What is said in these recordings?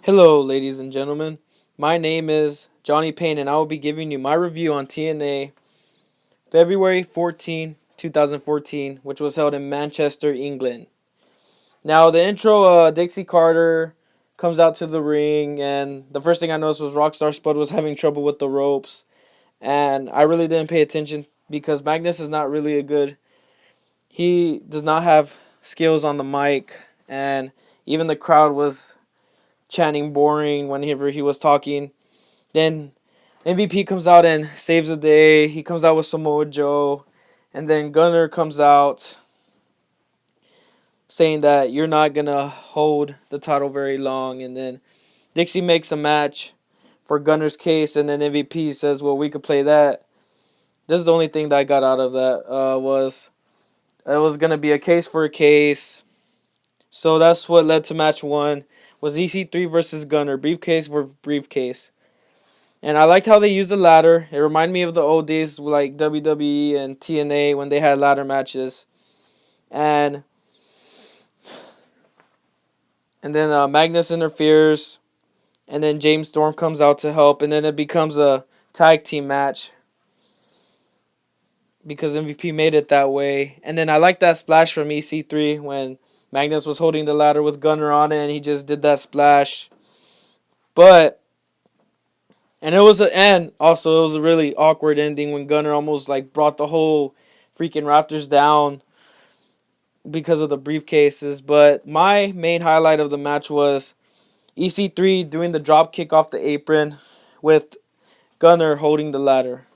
Hello, ladies and gentlemen. My name is Johnny Payne, and I will be giving you my review on TNA February 14, 2014, which was held in Manchester, England. Now, the intro, Dixie Carter comes out to the ring, and the first thing I noticed was Rockstar Spud was having trouble with the ropes, and I really didn't pay attention because Magnus is not really a good. He does not have skills on the mic, and even the crowd was chanting boring whenever he was talking. Then MVP comes out and saves the day. He comes out with Samoa Joe. And then Gunner comes out saying that you're not going to hold the title very long. And then Dixie makes a match for Gunner's case. And then MVP says, well, we could play that. This is the only thing that I got out of that was it was going to be a case for a case. So that's what led to match one was EC3 versus Gunner. Briefcase for briefcase. And I liked how they used the ladder. It reminded me of the old days like WWE and TNA when they had ladder matches. And then Magnus interferes. And then James Storm comes out to help. And then it becomes a tag team match. Because MVP made it that way. And then I like that splash from EC3 when Magnus was holding the ladder with Gunner on it. And he just did that splash. But and also it was a really awkward ending when Gunner almost like brought the whole freaking rafters down because of the briefcases. But my main highlight of the match was EC3 doing the drop kick off the apron with Gunner holding the ladder.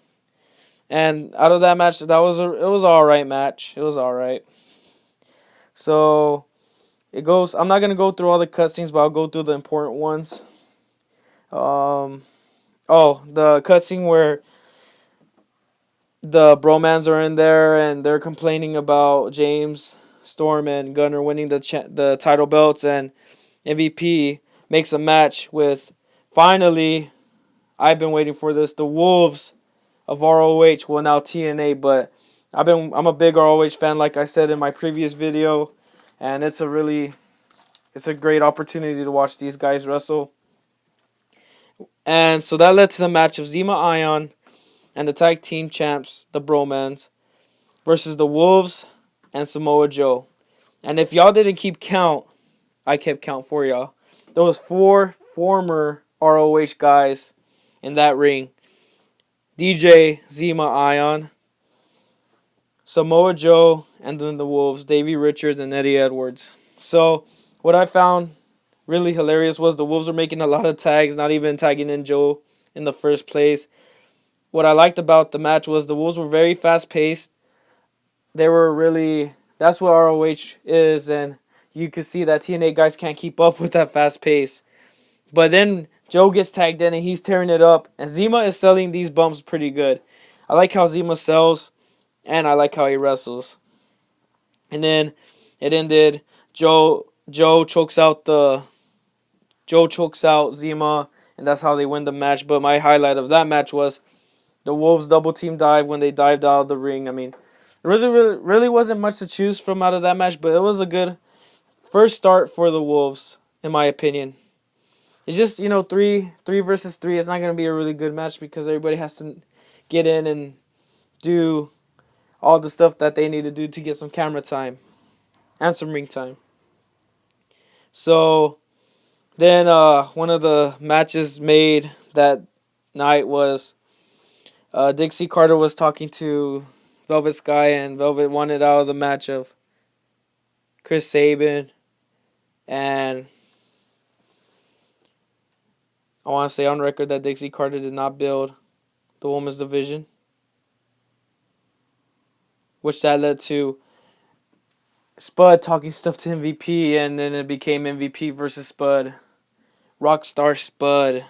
And out of that match, it was an alright match. It was alright. So it goes. I'm not gonna go through all the cutscenes, but I'll go through the important ones. The cutscene where the bromans are in there and they're complaining about James Storm and Gunner winning the title belts, and MVP makes a match with finally. I've been waiting for this. The Wolves of ROH, well now TNA, but I'm a big ROH fan, like I said in my previous video, and it's a great opportunity to watch these guys wrestle. And so that led to the match of Zema Ion and the tag team champs, the Bromans, versus the Wolves and Samoa Joe. And if y'all didn't keep count, I kept count for y'all. There was 4 former ROH guys in that ring. DJ Zema Ion, Samoa Joe, and then the Wolves, Davey Richards and Eddie Edwards. So what I found really hilarious was the Wolves were making a lot of tags, not even tagging in Joe in the first place. What I liked about the match was the Wolves were very fast paced. That's what ROH is, and you can see that TNA guys can't keep up with that fast pace. But then Joe gets tagged in and he's tearing it up, and Zema is selling these bumps pretty good. I like how Zema sells, and I like how he wrestles. And then it ended. Joe chokes out Zema, and that's how they win the match. But my highlight of that match was the Wolves double team dive when they dived out of the ring. I mean, really wasn't much to choose from out of that match, but it was a good first start for the Wolves, in my opinion. It's just, 3 versus 3. It's not going to be a really good match because everybody has to get in and do all the stuff that they need to do to get some camera time and some ring time. So then one of the matches made that night was Dixie Carter was talking to Velvet Sky, and Velvet wanted out of the match of Chris Sabin, and I want to say on record that Dixie Carter did not build the women's division, which that led to Spud talking stuff to MVP, and then it became MVP versus Spud. Rockstar Spud.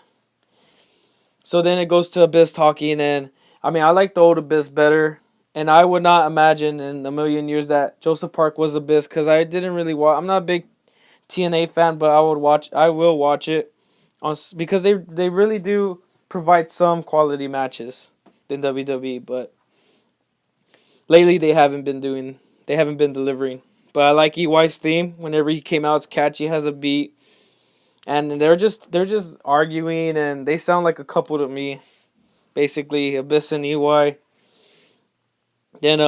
So then it goes to Abyss talking, and I like the old Abyss better, and I would not imagine in a million years that Joseph Park was Abyss, because I didn't really watch. I'm not a big TNA fan, but I will watch it because they really do provide some quality matches than WWE, but lately they haven't been delivering. But I like EY's theme. Whenever he came out, it's catchy, has a beat, and they're just arguing, and they sound like a couple to me, basically Abyss and EY. Then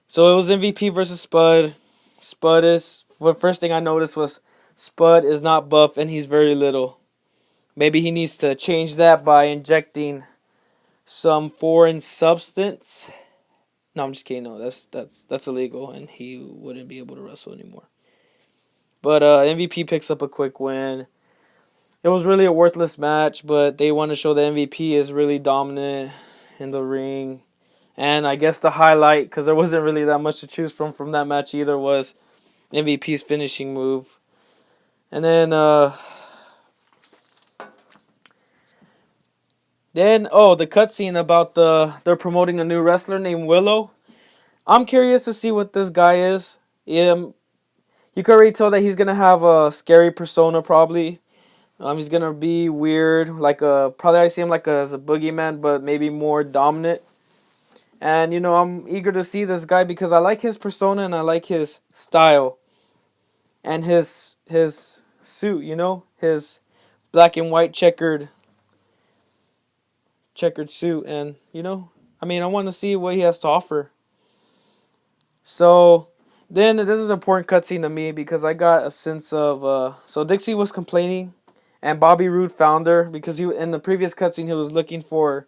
so it was MVP versus Spud. Spud is the first thing I noticed was Spud is not buff and he's very little. Maybe he needs to change that by injecting some foreign substance. No, I'm just kidding. No, that's illegal, and he wouldn't be able to wrestle anymore. But MVP picks up a quick win. It was really a worthless match, but they want to show the MVP is really dominant in the ring. And I guess the highlight, because there wasn't really that much to choose from that match either, was MVP's finishing move. And then the cutscene about they're promoting a new wrestler named Willow. I'm curious to see what this guy is. You can already tell that he's gonna have a scary persona probably. He's gonna be weird, probably I see him as a boogeyman, but maybe more dominant. And I'm eager to see this guy because I like his persona and I like his style, and his suit. His black and white checkered suit, and I want to see what he has to offer. So then this is an important cutscene to me because I got a sense of so Dixie was complaining, and Bobby Roode found her because he in the previous cutscene he was looking for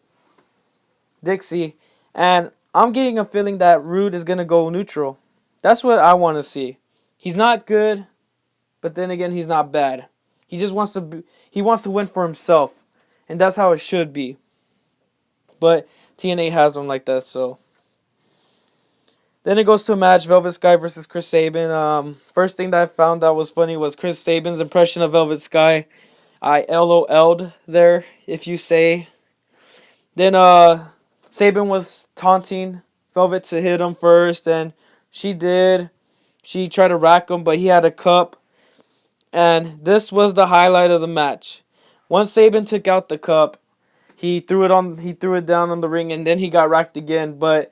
Dixie, and I'm getting a feeling that Roode is gonna go neutral. That's what I want to see. He's not good, but then again he's not bad. He just wants to win for himself, and that's how it should be. But TNA has him like that, so. Then it goes to a match, Velvet Sky versus Chris Sabin. First thing that I found that was funny was Chris Sabin's impression of Velvet Sky. I LOL'd there, if you say. Then Sabin was taunting Velvet to hit him first, and she did. She tried to rack him, but he had a cup. And this was the highlight of the match. Once Sabin took out the cup, he threw it down on the ring, and then he got racked again. But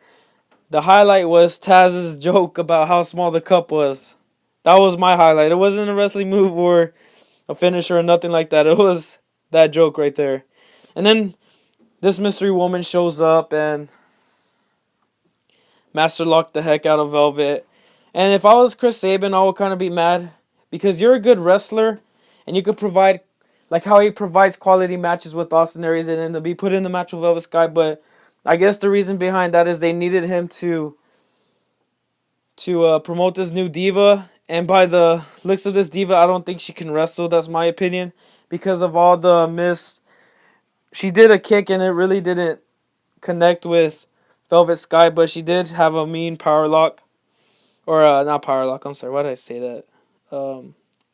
the highlight was Taz's joke about how small the cup was. That was my highlight. It wasn't a wrestling move or a finisher or nothing like that. It was that joke right there. And then this mystery woman shows up and master locked the heck out of Velvet. And if I was Chris Sabin, I would kind of be mad because you're a good wrestler and you could provide, like how he provides quality matches with Austin Aries and then to be put in the match with Velvet Sky. But I guess the reason behind that is they needed him to promote this new diva. And by the looks of this diva, I don't think she can wrestle. That's my opinion. Because of all the miss. She did a kick and it really didn't connect with Velvet Sky. But she did have a mean power lock. Or not power lock. I'm sorry. Why did I say that?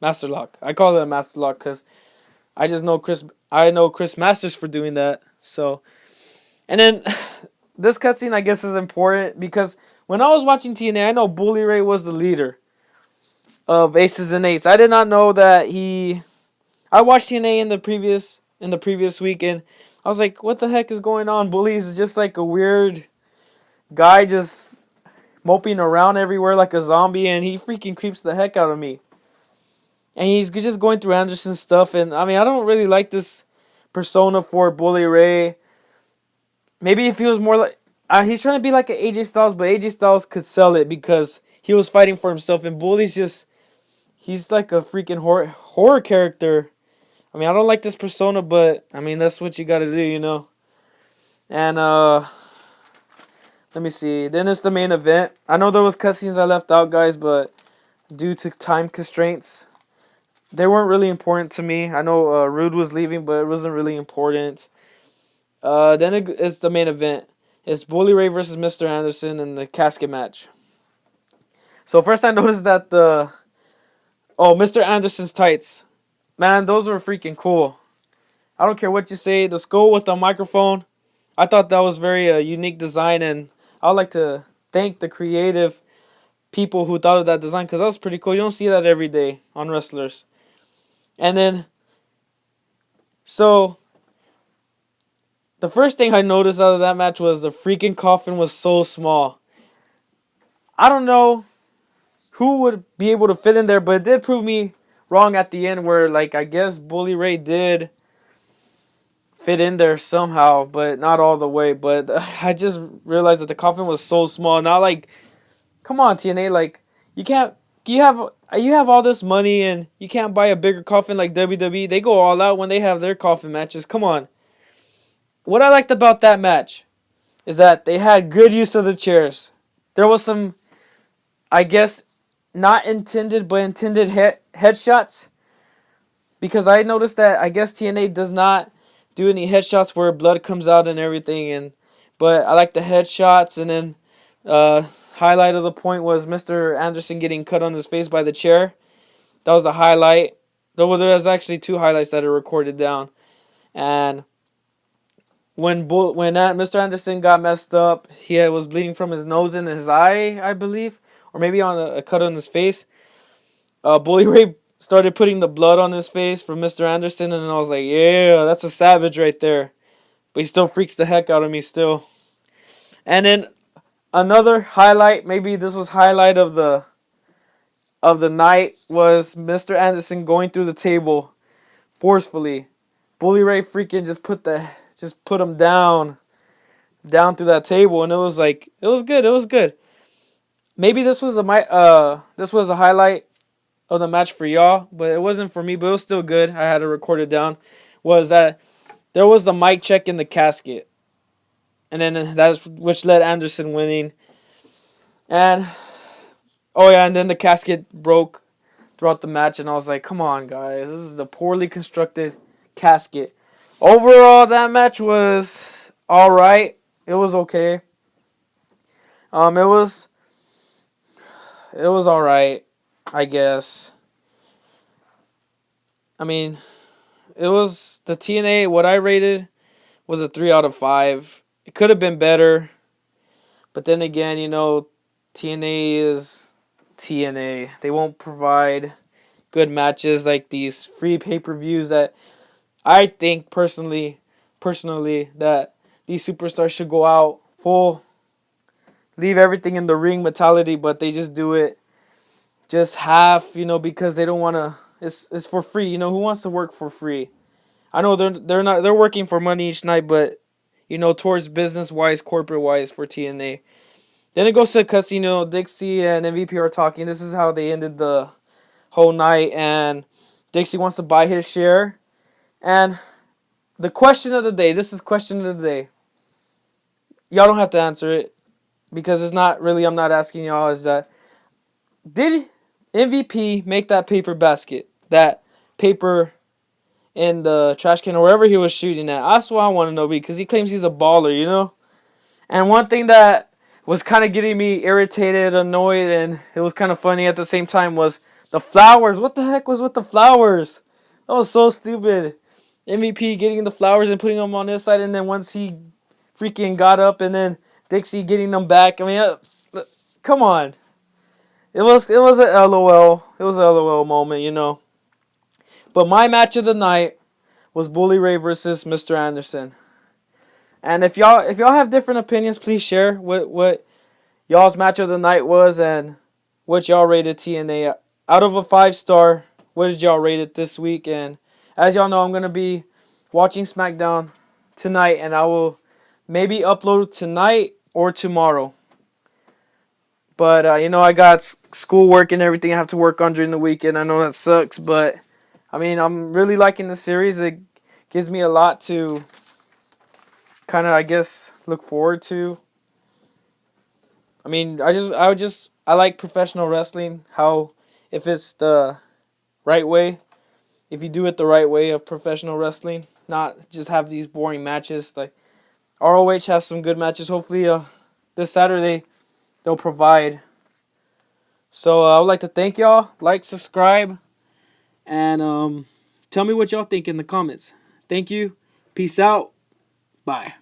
Master lock. I call it a master lock because I just know Chris Masters for doing that. So. And then this cutscene, I guess, is important because when I was watching TNA, I know Bully Ray was the leader of Aces and Eights. I did not know that I watched TNA in the previous week, and I was like, "What the heck is going on?" Bully is just like a weird guy, just moping around everywhere like a zombie, and he freaking creeps the heck out of me. And he's just going through Anderson's stuff, and I don't really like this persona for Bully Ray. Maybe if he was more like... he's trying to be like an AJ Styles, but AJ Styles could sell it because he was fighting for himself. And Bully's just... He's like a freaking horror character. I don't like this persona, but... that's what you gotta do, And, let me see. Then it's the main event. I know there was cutscenes I left out, guys, but... Due to time constraints... They weren't really important to me. I know Rude was leaving, but it wasn't really important. Then it's the main event. It's Bully Ray versus Mr. Anderson in the casket match. So first I noticed that Mr. Anderson's tights. Man, those were freaking cool. I don't care what you say. The skull with the microphone. I thought that was very unique design, and I would like to thank the creative people who thought of that design because that was pretty cool. You don't see that every day on wrestlers. And then, so... The first thing I noticed out of that match was the freaking coffin was so small. I don't know who would be able to fit in there, but it did prove me wrong at the end where, like, I guess Bully Ray did fit in there somehow, but not all the way. But I just realized that the coffin was so small. Not like, come on, TNA, like, you can't. You have all this money and you can't buy a bigger coffin like WWE. They go all out when they have their coffin matches. Come on. What I liked about that match is that they had good use of the chairs. There was some, I guess, not intended but intended headshots, because I noticed that I guess TNA does not do any headshots where blood comes out and everything, and but I like the headshots. And then highlight of the point was Mr. Anderson getting cut on his face by the chair. That was the highlight. Though there was actually two highlights that are recorded down. And when Mr. Anderson got messed up, he was bleeding from his nose and his eye, I believe, or maybe on a cut on his face. Bully Ray started putting the blood on his face from Mr. Anderson, and I was like, yeah, that's a savage right there. But he still freaks the heck out of me still. And then another highlight, maybe this was highlight of the night, was Mr. Anderson going through the table forcefully. Bully Ray freaking just put him down through that table, and it was good. It was good. Maybe this was a highlight of the match for y'all, but it wasn't for me. But it was still good. I had to record it down. Was that there was the mic check in the casket, and then that's which led Anderson winning. And and then the casket broke throughout the match, and I was like, come on, guys, this is the poorly constructed casket. Overall, that match was all right. It was okay. It was all right, I guess. I mean, it was the TNA. What I rated was a 3 out of 5. It could have been better, but then again, TNA is TNA. They won't provide good matches like these free pay-per-views that I think personally that these superstars should go out full, leave everything in the ring mentality, but they just do it just half, because they don't want to. It's for free, who wants to work for free? I know they're working for money each night, but towards business wise, corporate wise for TNA. Then it goes to Casino. Dixie and MVP are talking. This is how they ended the whole night, and Dixie wants to buy his share. And the question of the day, this is question of the day. Y'all don't have to answer it, because it's not really, I'm not asking y'all, is that, did MVP make that paper basket? That paper in the trash can or wherever he was shooting at? That's what I want to know, because he claims he's a baller, And one thing that was kind of getting me irritated, annoyed, and it was kind of funny at the same time was the flowers. What the heck was with the flowers? That was so stupid. MVP getting the flowers and putting them on his side, and then once he freaking got up, and then Dixie getting them back. I mean, come on. It was a LOL. It was a LOL moment, But my match of the night was Bully Ray versus Mr. Anderson. And if y'all have different opinions, please share what y'all's match of the night was and what y'all rated TNA. Out of a 5-star, what did y'all rate it this week? And as y'all know, I'm going to be watching SmackDown tonight, and I will maybe upload tonight or tomorrow. But, I got schoolwork and everything I have to work on during the weekend. I know that sucks, but, I'm really liking the series. It gives me a lot to kind of, I guess, look forward to. I like professional wrestling. How, if it's the right way, if you do it the right way of professional wrestling, not just have these boring matches. Like, ROH has some good matches. Hopefully, this Saturday, they'll provide. So, I would like to thank y'all. Like, subscribe, and tell me what y'all think in the comments. Thank you. Peace out. Bye.